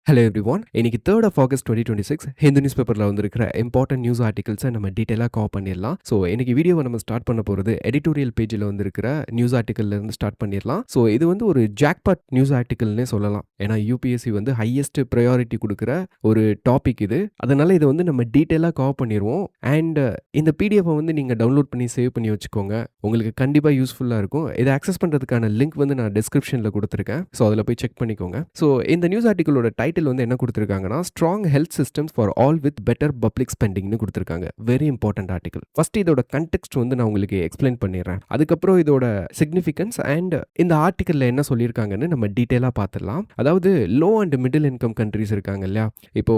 Hello everyone. இன்னைக்கு 3rd of August 2026 Hindu news பேப்பர்ல வந்திருக்கிற இம்பார்ட்டன்ட் நியூஸ் ஆர்டிகல்ஸை நம்ம டீட்டெயிலாக கவர் பண்ணிடலாம். ஸோ இன்னைக்கு வீடியோவை நம்ம ஸ்டார்ட் பண்ண போகிறது எடிட்டோரியல் பேஜில் வந்திருக்கிற நியூஸ் ஆர்டிக்கல்ல இருந்து ஸ்டார்ட் பண்ணிடலாம். ஸோ இது வந்து ஒரு ஜாக்பாட் நியூஸ் ஆர்டிக்கல்னே சொல்லலாம். ஏன்னா யூபிஎஸ்சி வந்து ஹையஸ்ட் ப்ரையாரிட்டி கொடுக்குற ஒரு டாபிக் இது. அதனால இதை வந்து நம்ம டீட்டெயிலாக கவர் பண்ணிடுவோம். அண்ட் இந்த பிடிஎஃப் வந்து நீங்கள் டவுன்லோட் பண்ணி சேவ் பண்ணி வச்சுக்கோங்க. உங்களுக்கு கண்டிப்பாக யூஸ்ஃபுல்லாக இருக்கும். இதை ஆக்சஸ் பண்ணுறதுக்கான லிங்க் வந்து நான் டிஸ்கிரிப்ஷனில் கொடுத்துருக்கேன். ஸோ அதில் போய் செக் பண்ணிக்கோங்க. ஸோ இந்த நியூஸ் ஆர்டிக்கலோட டைட்டில் வந்து என்ன கொடுத்திருக்காங்கன்னா strong health systems for all with better public ஸ்பெண்டிங்னு கொடுத்திருக்காங்க. Very important article. ஃபர்ஸ்ட் இதோட கண்டெக்ஸ்ட் வந்து நான் உங்களுக்கு எக்ஸ்பிளைன் பண்ணிடுறேன். அதுக்கப்புறம் இதோட சிக்னிஃபிகன்ஸ் அண்ட் இந்த ஆர்டிக்கல்ல என்ன சொல்லியிருக்காங்கன்னு நம்ம டீட்டெயிலாக பார்த்துடலாம். அதாவது low and middle income countries இருக்காங்க இல்லையா? இப்போ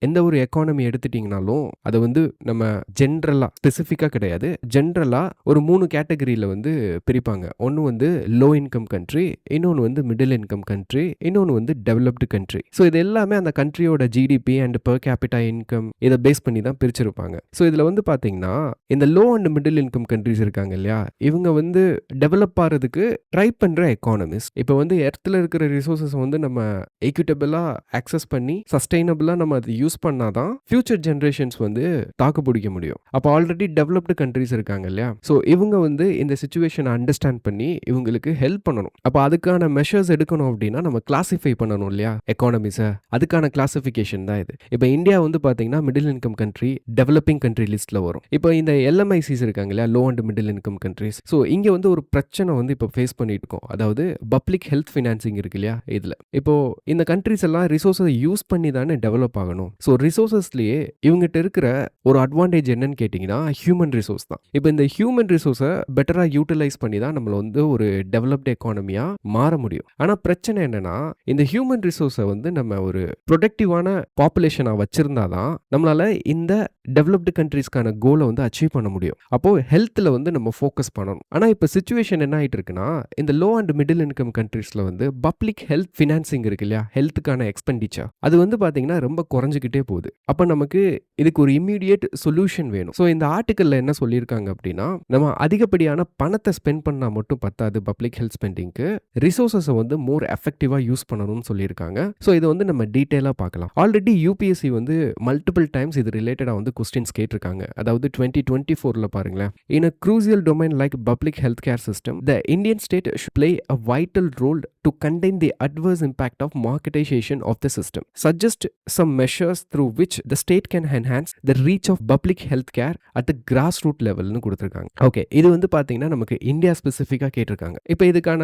எந்த ஒரு எக்கானமி எடுத்துட்டீங்கனாலும் அதை வந்து நம்ம ஜென்ரலாக ஸ்பெசிஃபிக்காக கிடையாது, ஜென்ரலாக ஒரு 3 கேட்டகரியில் வந்து பிரிப்பாங்க. ஒன்று வந்து லோ இன்கம் கண்ட்ரி, இன்னொன்று வந்து மிடில் இன்கம் கண்ட்ரி, இன்னொன்று வந்து டெவலப்டு கண்ட்ரி. ஸோ இது எல்லாமே அந்த கண்ட்ரியோட GDP and per capita income இதை பேஸ் பண்ணி தான் பிரிச்சிருப்பாங்க. ஸோ இதில் வந்து பார்த்தீங்கன்னா இந்த low and middle income countries இருக்காங்க இல்லையா, இவங்க வந்து டெவலப் ஆகிறதுக்கு ட்ரை பண்ணுற எக்கானமிஸ். இப்போ வந்து எர்த்தில் இருக்கிற ரிசோர்ஸஸ் வந்து நம்ம ஈக்விட்டபிளாக ஆக்சஸ் பண்ணி சஸ்டைனபிளாக நம்ம அதை யூஸ் பண்ணாதான் ஃபியூச்சர் ஜென்ரேஷன்ஸ் வந்து தாக்கு பிடிக்க முடியும். அப்போ ஆல்ரெடி டெவலப்டு கண்ட்ரிஸ் இருக்காங்க இல்லையா, ஸோ இவங்க வந்து இந்த சுச்சுவேஷனை அண்டர்ஸ்டாண்ட் பண்ணி இவங்களுக்கு ஹெல்ப் பண்ணணும். அப்போ அதுக்கான மெஷர்ஸ் எடுக்கணும் அப்படின்னா நம்ம கிளாசிஃபை பண்ணணும் இல்லையா எக்கானமிஸை. அதுக்கான கிளாசிஃபிகேஷன் தான் இது. இப்போ இந்தியா வந்து பார்த்தீங்கன்னா middle income country, developing country லிஸ்ட்டில் வரும். இப்போ இந்த எல்எம்ஐசிஸ் இருக்காங்க இல்லையா, low and middle income countries. So இங்கே வந்து ஒரு பிரச்சனை வந்து இப்போ ஃபேஸ் பண்ணிட்டு இருக்கோம். அதாவது பப்ளிக் ஹெல்த் ஃபினான்சிங் இருக்கு இல்லையா, இதில் இப்போ இந்த கண்ட்ரிஸ் எல்லாம் ரிசோர்ஸை யூஸ் பண்ணி தானே டெவலப் ஆகணும். ஸோ ரிசோர்ஸஸ்லேயே இவங்ககிட்ட இருக்கிற ஒரு அட்வான்டேஜ் என்னன்னு கேட்டிங்கன்னா ஹியூமன் ரிசோர்ஸ் தான். இப்போ இந்த ஹியூமன் ரிசோர்ஸை பெட்டராக யூட்டிலைஸ் பண்ணி தான் நம்மளை வந்து ஒரு டெவலப்டு எக்கானமியாக மாற முடியும். ஆனால் பிரச்சனை என்னன்னா இந்த ஹியூமன் ரிசோர்ஸை வந்து நம்ம ஒரு ப்ரொடக்டிவான பாப்புலேஷனாக வச்சிருந்தாதான் நம்மளால இந்த டெவலப்டு கண்ட்ரீஸ்க்கான கோலை வந்து அச்சீவ் பண்ண முடியும். அப்போ ஹெல்த்தில் வந்து நம்ம ஃபோக்கஸ் பண்ணணும். ஆனால் இப்போ சிச்சுவேஷன் என்ன ஆகிட்டு இருக்குன்னா இந்த லோ அண்ட் மிடில் இன்கம் கண்ட்ரீஸில் வந்து பப்ளிக் ஹெல்த் ஃபினான்சிங் இருக்கு இல்லையா, ஹெல்த்துக்கான எக்ஸ்பெண்டிச்சர் அது வந்து பார்த்தீங்கன்னா ரொம்ப குறைஞ்சிக்கிட்டே போகுது. அப்போ நமக்கு இதுக்கு ஒரு இம்மீடியட் சொல்யூஷன் வேணும். ஸோ இந்த ஆர்டிக்கலில் என்ன சொல்லியிருக்காங்க அப்படின்னா நம்ம அதிகப்படியான பணத்தை ஸ்பெண்ட் பண்ணால் மட்டும் பத்தாது பப்ளிக் ஹெல்த் ஸ்பெண்டிங்க்கு, ரிசோர்ஸஸை வந்து மோர் எஃபெக்டிவாக யூஸ் பண்ணணும்னு சொல்லியிருக்காங்க. ஸோ இதை வந்து நம்ம டீட்டெயிலாக பார்க்கலாம். ஆல்ரெடி யூபிஎஸ்சி வந்து மல்டிபிள் டைம்ஸ் இது ரிலேட்டடாக வந்து கொஸ்டின்ஸ் கேட்டிருக்காங்க. அதாவது 2024 பாருங்களேன். In a crucial domain like public health care system the Indian state should play a vital role to contain the adverse impact of marketization of the system. Suggest some measures through which the state can enhance the reach of public health care at the grass root லெவல்னு கொடுத்துருக்காங்க. Okay, இது வந்து பார்த்தீங்கன்னா நமக்கு India ஸ்பெசிஃபிக்காக கேட்டிருக்காங்க. இப்போ இதுக்கான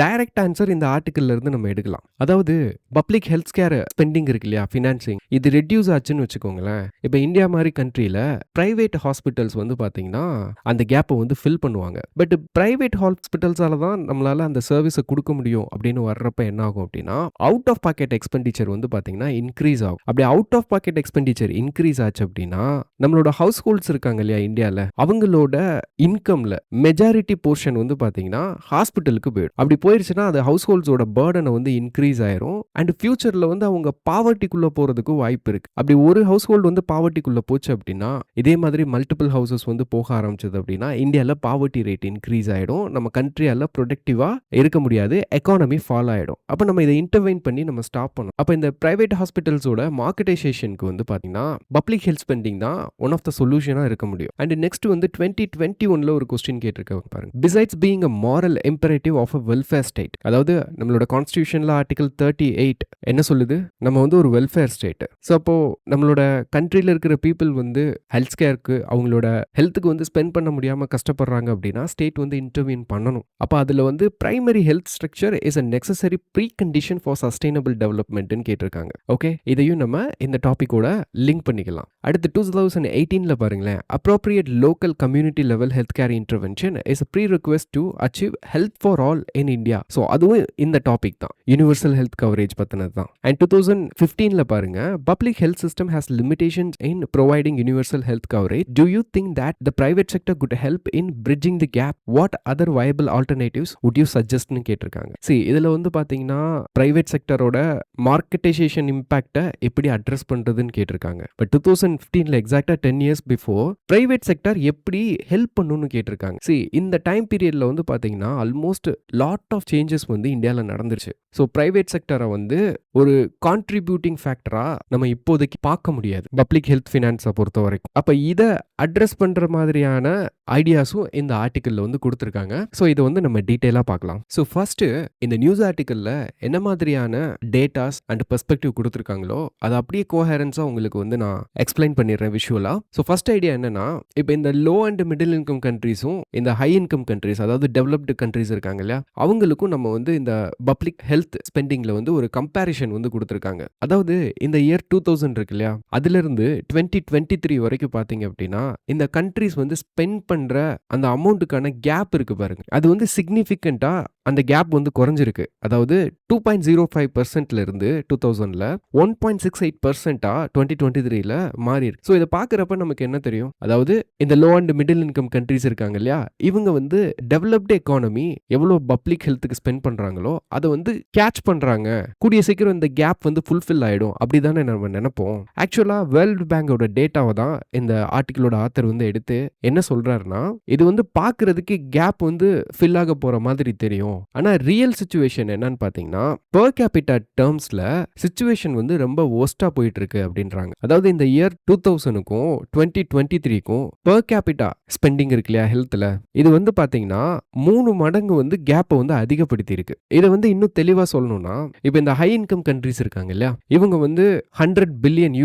டைரக்ட் ஆன்சர் இந்த ஆர்டிக்கல்ல இருந்து நம்ம எடுக்கலாம். அதாவது பப்ளிக் ஹெல்த் கேர் ஸ்பெண்டிங் இருக்கு இல்லையா, ஃபினான்சிங், இது ரெடியூஸ் ஆச்சுன்னு வச்சுக்கோங்களேன். இப்போ இந்தியா மாதிரி கண்ட்ரியில் பிரைவேட் ஹாஸ்பிட்டல்ஸ் வந்து பார்த்தீங்கன்னா அந்த கேப்பை வந்து ஃபில் பண்ணுவாங்க. பட் பிரைவேட் ஹாஸ்பிட்டல்ஸால தான் நம்மளால அந்த சர்வீஸை கொடுக்க முடியும் அப்படின்னு வர்றப்ப என்ன ஆகும் அப்படின்னா அவுட் ஆஃப் பாக்கெட் எக்ஸ்பெண்டிச்சர் வந்து பார்த்தீங்கன்னா இன்க்ரீஸ் ஆகும். அப்படி out of pocket expenditure increase ஆச்சு அப்படின்னா நம்மளோட ஹவுஸ் ஹோல்ட்ஸ் இருக்காங்க இல்லையா இந்தியாவில், அவங்களோட இன்கம்ல மெஜாரிட்டி போர்ஷன் வந்து பார்த்தீங்கன்னா ஹாஸ்பிட்டலுக்கு போயிடும். அப்படி போயிருச்சுன்னா அது ஹவுஸ் ஹோல்ட்ஸோட பர்டனை வந்து இன்க்ரீஸ் ஆயிரும். அண்ட் ஃபியூச்சர்ல வந்து அவங்க பாவர்ட்டிக்குள்ள போறதுக்கு வாய்ப்பு இருக்கு. அப்படி ஒரு ஹவுஸ் ஹோல்டு வந்து பாவர்ட்டிக்குள்ள போச்சு அப்படின்னா இதே மாதிரி மல்டிபிள் ஹவுசஸ் வந்து போக ஆரம்பிச்சது அப்படின்னா இந்தியாவில் பாவர்ட்டி ரேட் இன்க்ரீஸ் ஆயிடும். நம்ம கண்ட்ரியால ப்ரொடக்டிவா இருக்க முடியாது, எக்கானமி ஃபால் ஆயிடும். அப்போ நம்ம இதை இன்டர்வைன் பண்ணி நம்ம ஸ்டாப் பண்ணணும். அப்போ இந்த பிரைவேட் ஹாஸ்பிட்டல்ஸோட மார்க்கெட்டைசேஷனுக்கு வந்து பார்த்தீங்கன்னா பப்ளிக் ஹெல்த் ஸ்பெண்டிங் தான் ஒன் ஆஃப் த சொல்யூஷனா இருக்க முடியும். அண்ட் நெக்ஸ்ட் வந்து 2021 ஒரு கொஸ்டின் கேட்டிருக்காங்க பாருங்க. Besides being a moral imperative of a welfare state, அதாவது நம்மளோட கான்ஸ்டிடியூஷன்ல ஆர்டிகல் 38 என்ன சொல்லுது, நம்ம வந்து ஒரு வெல்ஃபேர் ஸ்டேட். ஸோ அப்போ நம்மளோட கண்ட்ரியில் இருக்கிற பீப்புள் வந்து ஹெல்த் கேருக்கு அவங்களோட ஹெல்த்துக்கு வந்து ஸ்பெண்ட் பண்ண முடியாமல் கஷ்டப்படுறாங்க அப்படின்னா ஸ்டேட் வந்து இன்டர்வீன் பண்ணணும். அப்போ அதில் வந்து primary health structure is a necessary precondition for sustainable டெவலப்மெண்ட்னு கேட்டிருக்காங்க. ஓகே, இதையும் நம்ம இந்த டாபிக்கோட லிங்க் பண்ணிக்கலாம். அடுத்து 2018 பாருங்களேன். Appropriate local community level health care intervention is a prerequisite to achieve health for all in India. So அதுவும் இந்த டாபிக் தான், யூனிவர்சல் ஹெல்த் கவரேஜ் பற்றினது தான். அண்ட் 2015 பாருங்க, public health system has limitations in providing universal health coverage. Do you think that the private sector could help in bridging the gap? What other viable alternatives would you சஜஸ்ட்னு கேட்டிருக்காங்க. சரி, இதில வந்து பார்த்தீங்கன்னா, private செக்டாரோட மார்க்கெட்டைசேஷன் இம்பாக்ட்ட எப்படி address பண்றதுன்னு கேட்டிருக்காங்க. But 2015ல எக்ஸாக்ட்டா 10 இயர்ஸ் பிஃபோர் பிரைவேட் செக்டார் எப்படி ஹெல்ப் பண்ணும்னு கேட்டிருக்காங்க. இந்த டைம் பீரியட்ல வந்து பார்த்தீங்கன்னா, ஆல்மோஸ்ட் லாட் ஆஃப் சேஞ்சஸ் வந்து இந்தியால நடந்துருச்சு. பிரைவேட் செக்டார வந்து ஒரு கான்ட்ரிபியூட்டிங் ஃபேக்டரா நம்ம இப்போதைக்கு பார்க்க முடியாது. பப்ளிக் ஹெல்த் ஃபினான்ஸ பொறுத்தவரைக்கும். அப்ப இத அட்ரஸ் பண்ற மாதிரியான ஐடியாஸும் இந்த ஆர்டிக்கிள்ல வந்து குடுத்திருக்காங்க. இத வந்து நம்ம டீடைலா பார்க்கலாம். ஃபர்ஸ்ட் இந்த நியூஸ் ஆர்டிக்கிள்ல என்ன மாதிரியான டேட்டாஸ் அண்ட் பெர்ஸ்பெக்டிவ் குடுத்திருக்காங்களோ, அத அப்படியே கோஹெரன்ஸா உங்களுக்கு வந்து நான் எக்ஸ்பிளைன் பண்ணிடுறேன் விஷுவலா. ஃபர்ஸ்ட் ஐடியா என்னன்னா, இப்ப இந்த லோ அண்ட் மிடில் இன்கம் கண்ட்ரீஸும் இந்த ஹை இன்கம் கண்ட்ரீஸ் அதாவது டெவலப்டு கண்ட்ரீஸ் இருக்காங்க இல்லையா, அவங்களுக்கும் நம்ம வந்து இந்த பப்ளிக் ஹெல்த் ஸ்பெண்டிங்ல வந்து ஒரு கம்பேரிஷன் வந்து குடுத்திருக்காங்க. அதாவது இந்த இயர் 2000 இருக்கு இல்லையா, அதிலிருந்து 2023 வரைக்கும் பார்த்தீங்க அப்படின்னா, இந்த கண்ட்ரீஸ் வந்து ஸ்பெண்ட் பண்ற அந்த அமௌண்ட்டுக்கான கேப் இருக்கு பாருங்க. அது வந்து சிக்னிஃபிகன்ட்டா அந்த கேப் வந்து குறைஞ்சிருக்கு. அதாவது 2.05%ல இருந்து 2000ல 1.68%ஆ 2023ல மாறி இருக்கு. இத பார்க்கறப்ப நமக்கு என்ன தெரியும்? அதாவது இந்த low and middle income countries இருக்காங்க இல்லையா, இவங்க வந்து டெவலப்டு எக்கானமி எவ்வளவு பப்ளிக் ஹெல்த்துக்கு ஸ்பெண்ட் பண்றாங்களோ அத வந்து கேட்ச் பண்றாங்க. கூடிய சீக்கிரம் இந்த கேப் வந்து ஃபுல்ஃபில் ஆயிடும். அப்படிதானே நம்ம நினைப்போம். ஆக்சுவலா வேர்ல்ட் பேங்கோட டேட்டாவை தான் இந்த ஆர்டிகிளோட ஆத்தர் வந்து எடுத்து என்ன சொல்றாருன்னா, இது வந்து பார்க்கறதுக்கு கேப் வந்து ஃபில் ஆக போற மாதிரி தெரியும். ஆனா ரியல் சிச்சுவேஷன் என்னன்னு பாத்தீங்கன்னா, பெர் கேபிட்டா டேர்ம்ஸ்ல சிச்சுவேஷன் வந்து ரொம்ப வொர்ஸ்டா போயிட்டு இருக்கு அப்படின்றாங்க. அதாவது இந்த இயர் 2000க்கும் 2023க்கும் பெர் கேபிட்டா ஸ்பெண்டிங் இருக்கு இல்லையா ஹெல்த்ல, இது வந்து பாத்தீங்கன்னா 3 மடங்கு வந்து கேப்பை வந்து அதிகப்படுத்தி இருக்கு. இதை வந்து இன்னும் தெளிவா சொல்லணும்னா, இப்ப இந்த ஹை இன்கம் கண்ட்ரீஸ் இருக்காங்க இல்லையா, இவங்க வந்து $100 பில்லியன்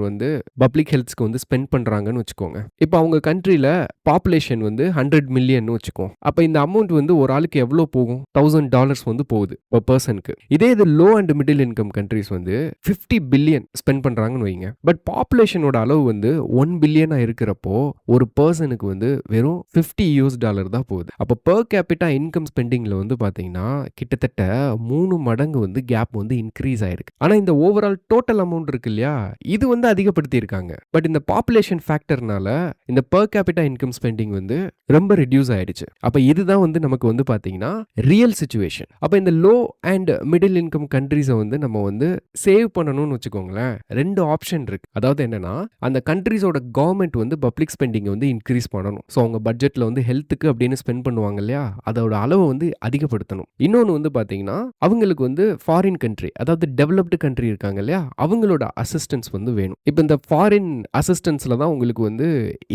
வந்து பப்ளிக் ஹெல்த்ஸ்க்கு வந்து ஸ்பெண்ட் பண்றாங்கன்னு வச்சுக்கோங்க. இப்ப அவங்க கண்ட்ரில பாப்புலேஷன் வந்து 100 மில்லியன் வச்சுக்கோம். அப்ப இந்த அமௌண்ட் வந்து ஒரு ஆளுக்கு எவ்வளவு போகும்? $1000 வந்து போகுது per personக்கு. இதே இது low and middle income countries வந்து 50 பில்லியன் ஸ்பெண்ட் பண்றாங்கன்னு வைங்க. பட் பாப்புலேஷனோட அளவு வந்து 1 பில்லியனா இருக்கிறப்போ ஒரு பர்சனுக்கு வந்து வெறும் $50 தான் போகுது. அப்ப per capita இன்கம் ஸ்பெண்டிங்ல வந்து பாத்தீங்கன்னா கிட்டத்தட்ட 3 மடங்கு வந்து கேப் வந்து இன்க்ரீஸ் ஆயிருக்கு. ஆனா இந்த ஓவரால் டோட்டல் அமௌண்ட் இருக்கு இல்லையா, இது வந்து அதிகப்படுத்தி இருக்காங்க. பட் இந்த பாப்புலேஷன் ஃபேக்டர்னால இந்த per capita இன்கம் ஸ்பெண்டிங் வந்து ரொம்ப ரெடியூஸ் ஆயிடுச்சு. அப்ப இதுதான் வந்து நமக்கு வந்து பாத்தீங்கன்னா ரியல் சிச்சுவேஷன். அப்ப இந்த லோ அண்ட் மிடில் இன்கம் கண்ட்ரீஸை வந்து நம்ம வந்து சேவ் பண்ணணும்னு வச்சுக்கோங்களேன், 2 ஆப்ஷன் இருக்கு. அதாவது என்னன்னா, அந்த கண்ட்ரீஸோட கவர்மெண்ட் வந்து பப்ளிக் ஸ்பெண்டிங் வந்து இன்க்ரீஸ் பண்ணணும். அவங்க பட்ஜெட்ல வந்து ஹெல்த்துக்கு அப்படின்னு ஸ்பெண்ட் பண்ணுவாங்க இல்லையா, அதோட அளவை வந்து அதிகப்படுத்தணும். இன்னொன்னு வந்து பாத்தீங்கன்னா, அவங்களுக்கு வந்து ஃபாரின் கண்ட்ரி அதாவது டெவலப்டு கண்ட்ரி இருக்காங்க இல்லையா, அவங்களோட அசிஸ்டன்ஸ் வந்து வேணும். இப்ப இந்த ஃபாரின் அசிஸ்டன்ஸ்ல தான் உங்களுக்கு வந்து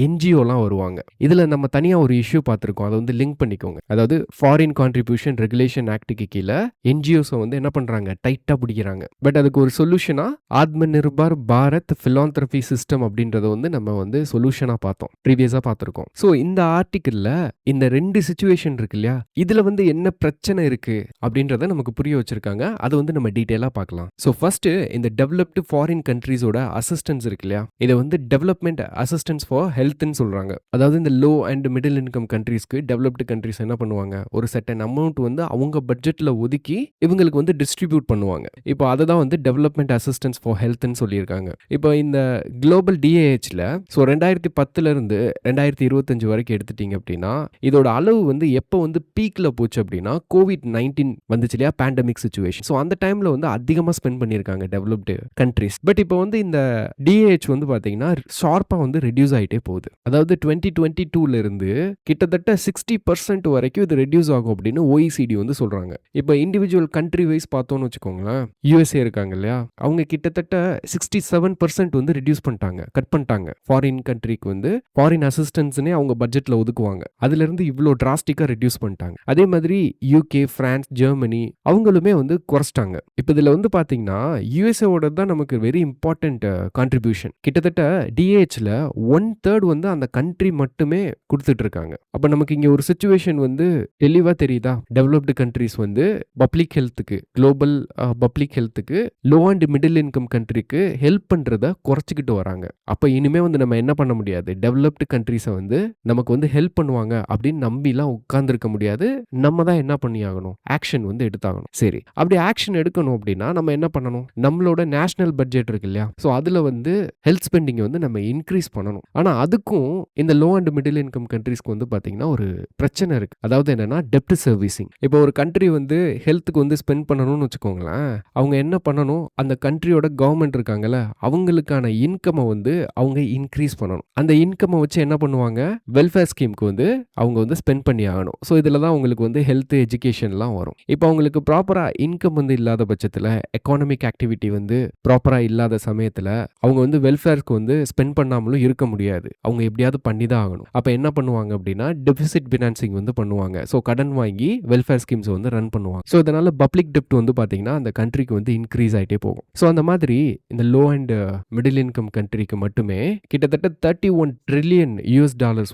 என்ஜிஓலாம் வருவாங்க. இதுல நம்ம தனியா ஒரு இஷ்யூ பார்த்திருக்கோம். அதை வந்து லிங்க் பண்ணிக்கோங்க. அதாவது ஃபாரின் கான்ட்ரிபியூஷன் ரெகுலேஷன் ஆக்டுக்கு கீழே என்ஜிஓஸ் வந்து என்ன பண்றாங்க, டைட்டா பிடிக்கிறாங்க. பட் அதுக்கு ஒரு சொல்யூஷனா ஆத்மநிர்பார் பாரத் பிலாந்திரபி சிஸ்டம் அப்படின்றத வந்து நம்ம வந்து சொல்யூஷனா பார்த்தோம், ப்ரீவியஸா பார்த்திருக்கோம். இந்த ஆர்டிகிள்ல இந்த 2 சிச்சுவேஷன் இருக்கு இல்லையா, இதுல வந்து என்ன பிரச்சனை இருக்கு அப்படின்றத நமக்கு புரிய வச்சிருக்காங்க. அதை வந்து நம்ம டீடைலா பார்க்கலாம். ஃபர்ஸ்ட் இந்த டெவலப்டு ஃபாரின் கண்ட்ரீஸோட அசிஸ்டன்ஸ் இருக்கு இல்லையா, இதை வந்து டெவலப்மெண்ட் அசிஸ்டன்ஸ் ஃபார் ஹெல்த்னு சொல்றாங்க. அதாவது இந்த லோ அண்ட் மிடில் இன்கம் கண்ட்ரீஸ்க்கு டெவலப்டு கண்ட்ரீஸ் என்ன பண்ணுவாங்க, ஒரு செட்டன் அமௌண்ட் வந்து அவங்க பட்ஜெட்ல ஒதுக்கி இவங்களுக்கு வந்து டிஸ்ட்ரிபியூட் பண்ணுவாங்க. இப்போ அதை தான் வந்து டெவலப்மெண்ட் அசிஸ்டன்ஸ் ஃபார் ஹெல்த்னு சொல்லியிருக்காங்க. இப்போ இந்த குளோபல் டிஏஹெச்ல 2010ல இருந்து 2025 வரைக்கும் எடுத்துட்டீங்க அப்படின்னா, இதோட அளவு வந்து எப்போ வந்து பீக்ல போச்சு அப்படின்னா, COVID-19 வந்துச்சு இல்லையா, பேண்டமிக் சிச்சுவேஷன். அந்த டைம்ல வந்து அதிகமா ஸ்பெண்ட் பண்ணியிருக்காங்க டெவலப்டு கண்ட்ரீஸ். பட் இப்போ வந்து இந்த டிஏஹெச் வந்து பாத்தீங்கன்னா ஷார்ப்பா வந்து ரெடியூஸ் ஆயிட்டே போகுது. அதாவது 2022ல இருந்து கிட்டத்தட்ட 60% வரைக்கும் இது ரெடியூஸ் ஆகும் அப்படின்னு OECD வந்து சொல்றாங்க. இப்போ இண்டிவிஜுவல் கண்ட்ரி வைஸ் பார்த்தோம்னு வச்சுக்கோங்களேன், USA இருக்காங்க இல்லையா, அவங்க கிட்டத்தட்ட 67% வந்து ரெடியூஸ் பண்ணிட்டாங்க, கட் பண்ணிட்டாங்க. ஃபாரின் கண்ட்ரிக்கு வந்து ஃபாரின் அசிஸ்டன்ஸ்னே அவங்க பட்ஜெட்ல ஒதுக்குவாங்க. அதுல இருந்து இவ்வளோ டிராஸ்டிக்கா ரெடியூஸ் பண்ணிட்டாங்க. அதே மாதிரி UK, பிரான்ஸ், ஜெர்மனி அவங்களுமே வந்து குறைச்சிட்டாங்க. இப்போ இதுல வந்து பாத்தீங்கன்னா யூஎஸ்ஏவோட தான் நமக்கு வெரி இம்பார்ட்டன்ட் கான்ட்ரிபியூஷன். கிட்டத்தட்ட டிஏஹெச்ல 1/3 வந்து அந்த கண்ட்ரி மட்டுமே கொடுத்துட்டு இருக்காங்க. அப்ப நமக்கு இங்க ஒரு சிச்சுவேஷன் வந்து தெளிவா தெரியுதா, டெவலப்டு கண்ட்ரிஸ் வந்து பப்ளிக் ஹெல்த்துக்கு, குளோபல் பப்ளிக் ஹெல்த்துக்கு லோ அண்ட் மிடில் இன்கம் கண்ட்ரிக்கு ஹெல்ப் பண்றத குறைச்சிக்கிட்டு வராங்க. அப்ப இனிமே வந்து நம்ம என்ன பண்ண முடியாது, டெவலப்டு கண்ட்ரிஸை வந்து நமக்கு வந்து ஹெல்ப் பண்ணுவாங்க அப்படின்னு நம்பிலாம் உட்கார்ந்துருக்க முடியாது. நம்ம தான் என்ன பண்ணி ஆகணும், ஆக்ஷன் வந்து எடுத்தாகணும். சரி, அப்படி ஆக்ஷன் எடுக்கணும் அப்படின்னா நம்ம என்ன பண்ணணும், நம்மளோட நேஷனல் பட்ஜெட் இருக்கு இல்லையா, அதுல வந்து ஹெல்த் ஸ்பெண்டிங் வந்து நம்ம இன்க்ரீஸ் பண்ணணும். ஆனா அதுக்கும் இந்த லோ அண்ட் மிடில் இன்கம் கண்ட்ரீஸ்க்கு வந்து பாத்தீங்கன்னா ஒரு பிரச்சனை இருக்கு. அதாவது என்னன்னா டெப்ட் சர்வீஸ். சர்வீசிங். இப்போ ஒரு கண்ட்ரி வந்து ஹெல்த்துக்கு வந்து ஸ்பெண்ட் பண்ணணும்னு வச்சுக்கோங்களேன், அவங்க என்ன பண்ணணும், அந்த கண்ட்ரியோட கவர்மெண்ட் இருக்காங்கல்ல, அவங்களுக்கான இன்கம வந்து அவங்க இன்க்ரீஸ் பண்ணணும். அந்த இன்கம வச்சு என்ன பண்ணுவாங்க, வெல்ஃபேர் ஸ்கீம்க்கு வந்து அவங்க வந்து ஸ்பெண்ட் பண்ணி ஆகணும். ஸோ இதில தான் உங்களுக்கு வந்து ஹெல்த், எஜுகேஷன்லாம் வரும். இப்போ அவங்களுக்கு ப்ராப்பரா இன்கம் வந்து இல்லாத பட்சத்தில, எக்கானமிக் ஆக்டிவிட்டி வந்து ப்ராப்பரா இல்லாத சமயத்தில, அவங்க வந்து வெல்ஃபேர்க்கு வந்து ஸ்பெண்ட் பண்ணாமலும் இருக்க முடியாது. அவங்க எப்படியாவது பண்ணி தான் ஆகணும். அப்ப என்ன பண்ணுவாங்க அப்படின்னா, டெபிசிட் ஃபினான்சிங் வந்து பண்ணுவாங்க. ஸோ கடன் வாங்கி வெல்ஃபேர் ஸ்கீம்ஸ் வந்து ரன் பண்ணுவாங்க. ஸோ இதனால பப்ளிக் டெப்ட் வந்து பார்த்தீங்கன்னா, அந்த கண்ட்ரிக்கு வந்து இன்க்ரீஸ் ஆயிட்டே போகும். ஸோ அந்த மாதிரி இந்த லோ அண்ட் மிடில் இன்கம் கண்ட்ரிக்கு மட்டுமே கிட்டத்தட்ட $31 ட்ரில்லியன்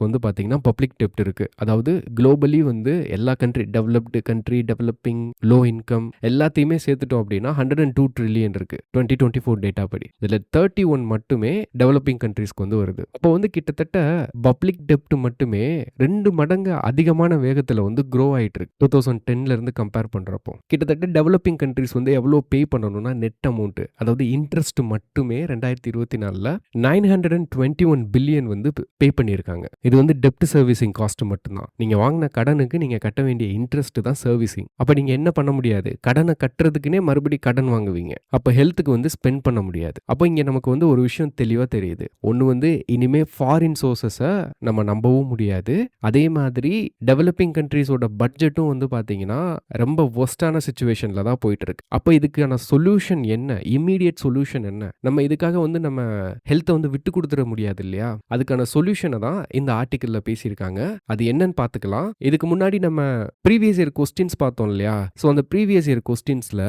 வந்து பார்த்தீங்கன்னா பப்ளிக் டெப்ட் இருக்கு. அதாவது குளோபலி வந்து எல்லா country, developed country, developing, low income எல்லாத்தையுமே சேர்த்துட்டோம் அப்படின்னா 102 ட்ரில்லியன் இருக்கு 2024 டேட்டா படி. இதுல 31 மட்டுமே டெவலப்பிங் கண்ட்ரீஸ்க்கு வந்து வருது. அப்போ வந்து கிட்டத்தட்ட பப்ளிக் டெப்ட் மட்டுமே 2 மடங்கு அதிகமான வேகத்துல வந்து க்ரோ ஆயிட்டு இருக்கு 2010ல இருந்து கம்பேர் பண்றப்போ. கிட்டத்தட்ட டெவலப்பிங் கண்ட்ரீஸ் வந்து எவ்வளவு பே பண்ணணும்னா நெட் அமௌண்ட், அதாவது இன்ட்ரெஸ்ட் மட்டுமே 2024ல 921 பில்லியன் வந்து பே பண்ணியிருக்காங்க. இது வந்து டெப்ட் சர்வீசிங் காஸ்ட் மட்டும்தான். நீங்க வாங்கின கடனுக்கு நீங்க கட்ட வேண்டிய இன்ட்ரெஸ்ட் தான் சர்வீசிங். அப்ப நீங்க என்ன பண்ண முடியாது, கடனை கட்டுறதுக்குனே மறுபடியும் கடன் வாங்குவீங்க. அப்ப ஹெல்த்துக்கு வந்து ஸ்பெண்ட் பண்ண முடியாது. அப்போ இங்க நமக்கு வந்து ஒரு விஷயம் தெளிவா தெரியுது. ஒன்னு வந்து இனிமே ஃபாரின் சோர்சஸை நம்ம நம்பவும் முடியாது. அதே மாதிரி டெவலப்பிங் கண்ட்ரீஸோட பட்ஜெட்டும் வந்து பாத்தீங்கன்னா ரொம்ப வொஸ்டான சிச்சுவேஷன்ல தான் போயிட்டு இருக்கு. அப்போ இதுக்கான சொல்யூஷன் என்ன, இம்மீடியட் சொல்யூஷன் என்ன? நம்ம இதுக்காக வந்து நம்ம ஹெல்த்தை வந்து விட்டு கொடுத்துட முடியாது இல்லையா? அதுக்கான சொல்யூஷனை தான் இந்த ஆர்டிக்கல்ல பேசியிருக்காங்க. அது என்னன்னு பார்த்துக்கலாம். இதுக்கு முன்னாடி நம்ம ப்ரீவியஸ் இயர் கொஸ்டின்ஸ் பார்த்தோம் இல்லையா? ஸோ அந்த ப்ரீவியஸ் இயர் கொஸ்டின்ஸ்ல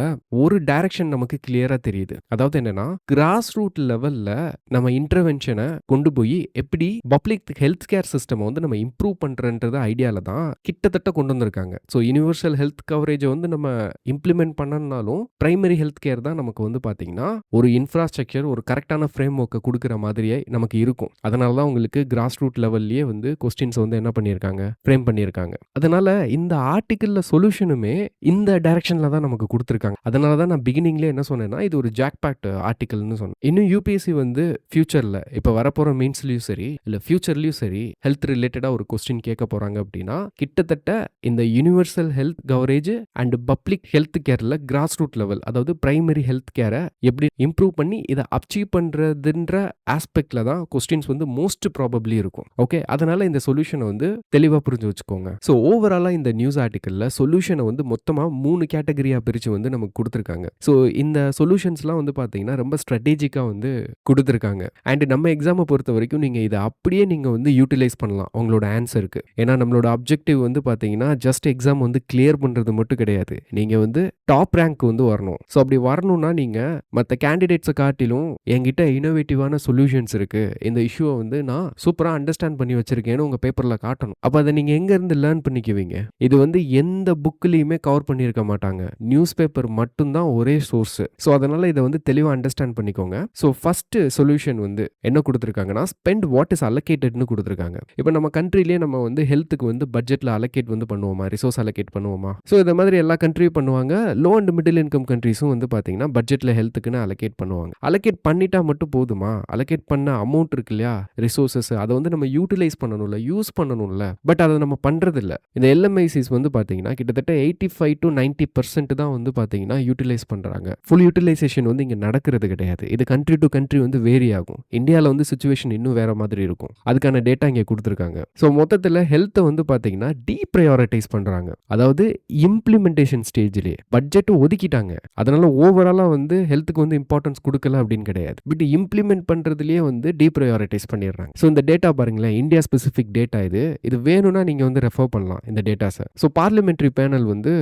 ஒரு டைரக்ஷன் நமக்கு கிளியரா தெரியுது. அதாவது என்னன்னா, கிராஸ் ரூட் லெவல்ல நம்ம இன்டர்வென்ஷனை கொண்டு போய் எப்படி பப்ளிக் ஹெல்த் கேர் சிஸ்டம் வந்து நம்ம இம்ப்ரூவ் பண்றன்றது ஐடியால தான் கிட்டத்தட்ட கொண்டு வந்திருக்காங்க. ஸோ யூனிவர்சல் ஹெல்த் கவரேஜை வந்து நம்ம இம்ப்ளிமெண்ட் பண்ணனாலும் பிரைமரி ஹெல்த் கேர் தான் நமக்கு வந்து பார்த்தீங்கன்னா ஒரு இன்ஃப்ராஸ்ட்ரக்சர், ஒரு கரெக்டான ஃப்ரேம் ஒர்க்கை கொடுக்குற மாதிரியே நமக்கு இருக்கும். அதனால தான் உங்களுக்கு கிராஸ் ரூட் லெவல்லையே வந்து கொஸ்டின்ஸ் வந்து என்ன பண்ணியிருக்காங்க, ஃப்ரேம் பண்ணியிருக்காங்க. அதனால இந்த ஆர்டிக்கல்ல சொல்யூஷனுமே இந்த டைரக்ஷன்ல தான் நமக்கு கொடுத்துருக்காங்க. அதனால தான் நான் பிகினிங்லேயே என்ன சொன்னேன்னா, இது ஒரு ஜாக்பாக்ட் ஆர்டிக்கல்னு சொன்னேன். இன்னும் யூபிஎஸ்சி வந்து ஃபியூச்சர்ல இப்போ வரப்போற மெயின்ஸ்லயும் சரி, இல்லை ஃபியூச்சர்லயும் சரி, ஹெல்த் ரிலேட்டடா ஒரு கொஸ்டின் கேட்க போறாங்க அப்படின்னா, கிட்டத்தட்ட இந்த universal health coverage and public health கேர்ல கிராஸ் ரூட் லெவல், அதாவது பிரைமரி ஹெல்த் கேரை எப்படி இம்ப்ரூவ் பண்ணி இதை அச்சீவ் பண்றதுன்ற ஆஸ்பெக்ட்ல தான் கொஸ்டின்ஸ் வந்து மோஸ்ட் ப்ராபப்ளி இருக்கும். ஓகே, அதனால இந்த சொல்யூஷனை வந்து தெளிவா புரிஞ்சு வச்சுக்கோங்க. ஸோ ஓவராலா இந்த நியூஸ் ஆர்டிக்கல்ல சொல்யூஷனை வந்து மொத்தமா 3 கேட்டகரியா பிரிச்சு வந்து நமக்கு கொடுத்துருக்காங்க. ஸோ இந்த சொல்யூஷன்ஸ்லாம் வந்து பார்த்தீங்கன்னா ரொம்ப ஸ்ட்ராட்டஜிக்கா வந்து கொடுத்துருக்காங்க. அண்ட் நம்ம எக்ஸாமை பொறுத்த வரைக்கும் நீங்க இதை அப்படியே நீங்க வந்து யூட்டிலைஸ் பண்ணலாம் உங்களோட ஆன்சருக்கு. ஏன்னா நம்மளோட அப்ஜெக்டிவ் வந்து பார்த்தீங்கன்னா ஜஸ்ட் எக்ஸாம் வந்து கிளியர் பண்றது மட்டும் கிடையாது. நீங்க வந்து டாப் ரேங்க் வந்து வரணும். ஸோ அப்படி வரணும்னா நீங்க மற்ற கேண்டிடேட்ஸை காட்டிலும் என்கிட்ட இனோவேட்டிவான சொல்யூஷன்ஸ் இருக்கு, இந்த இஷ்யூவை வந்து நான் சூப்பரா அண்டர்ஸ்டாண்ட் பண்ணி வச்சிருக்கேன்னு உங்க பேப்பர்ல காட்டணும். அப்ப அதை நீங்க எங்க இருந்து லேர்ன் பண்ணிக்குவீங்க? இது வந்து எந்த புக்லயுமே கவர் பண்ணியிருக்க மாட்டாங்க. நியூஸ் பேப்பர் மட்டும்தான் ஒரே சோர்ஸ். ஸோ அதனால இதை வந்து தெளிவாக அண்டர்ஸ்டாண்ட் பண்ணிக்கோங்க. ஸோ ஃபர்ஸ்ட் சொல்யூஷன் வந்து என்ன கொடுத்துருக்காங்கன்னா, ஸ்பெண்ட் வாட் இஸ் அலோகேட்டட்னு கொடுத்துருக்காங்க. இப்போ நம்ம கண்ட்ரிலேயே நம்ம வந்து ஹெல்த்துக்கு வந்து பட்ஜெட்ல அலோகேட் வந்து பண்ணுவோமா, ரிசோர்ஸ் அலோகேட் பண்ணுவோமா? ஸோ இந்த மாதிரி எல்லா கண்ட்ரியும் பண்ணுவாங்க. லோ அண்ட் மிடில் இன்கம் கண்ட்ரிஸும் வந்து பார்த்தீங்கன்னா பட்ஜெட்ல ஹெல்த்துக்குன்னு அலோகேட் பண்ணுவாங்க. அலோகேட் பண்ணிட்டா மட்டும் போதுமா? அலோகேட் பண்ண அமௌண்ட் இருக்கு இல்லையா, ரிசோர்சஸ், அதை வந்து நம்ம யூட்டிலைஸ் பண்ணணும்ல, யூஸ் பண்ணணும்ல. பட் அதை நம்ம பண்றது இல்ல. இந்த எல்எம்ஐசிஸ் வந்து பார்த்தீங்கன்னா கிட்டத்தட்ட 85 to 90% தான் வந்து பார்த்தீங்கன்னா யூட்டிலைஸ் பண்றாங்க. ஃபுல் யூட்டிலைசேஷன் வந்து இங்க நடக்கிறது கிடையாது. இது கண்ட்ரி டு கண்ட்ரி வந்து வேரி ஆகும். இந்தியாவில் வந்து சிச்சுவேஷன் இன்னும் வேற மாதிரி இருக்கும். அதுக்கான டேட்டா இங்கே கொடுத்துருக்காங்க. ஸோ மொத்தத்தில் ஹெல்த்தை வந்து பார்த்தீங்கன்னா டீப்ரையாரிட்டைஸ் பண்றாங்க. அதாவது இம்ப்ளிமெண்டேஷன் ஸ்டேஜ்லேயே பட்ஜெட் ஒதுக்கிட்டாங்க. அதனால ஓவராலா வந்து ஹெல்த்துக்கு வந்து இம்பார்ட்டன்ஸ் கொடுக்கல அப்படின்னு கிடையாது. பட் இம்ப்ளிமெண்ட் பண்றதுலயே வந்து டீப்ரையாரிட்டைஸ் பண்ணிடுறாங்க. ஸோ இந்த டேட்டா பாருங்களேன், இந்தியா ஸ்பெசிஃபிக் டேட்டா இது. இது வேணும்னா நீங்க வந்து ரெஃபர் பண்ணலாம் இந்த டேட்டாஸை. ஸோ பார்லிமெண்ட்ரி பேனல் வந்து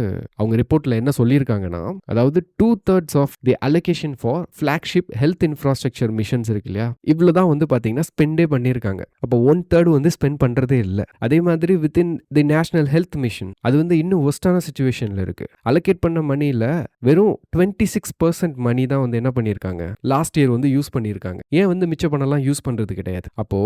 அவங்க ரிப்போர்ட்ல என்ன சொல்லியிருக்காங்கன்னா, அதாவது 2/3 of the allocation for flagship health infrastructure missions இருக்கு இல்லையா, இவ்வளவுதான் வந்து பாத்தீங்கன்னா ஸ்பெண்டே பண்ணியிருக்காங்க. அப்போ 1/3 வந்து ஸ்பெண்ட் பண்றதே இல்லை. அதே மாதிரி வித்தின் தி நேஷனல் ஹெல்த் மிஷன் அது வந்து இன்னும் ஒஸ்டான சிச்சுவேஷன்ல இருக்கு. அலோகேட் பண்ண மணியில வெறும் 26% மணி தான் வந்து என்ன பண்ணியிருக்காங்க, லாஸ்ட் இயர் வந்து யூஸ் பண்ணியிருக்காங்க. ஏன் வந்து மிச்ச பணம்லாம் யூஸ் பண்றது கிடையாது? அப்போ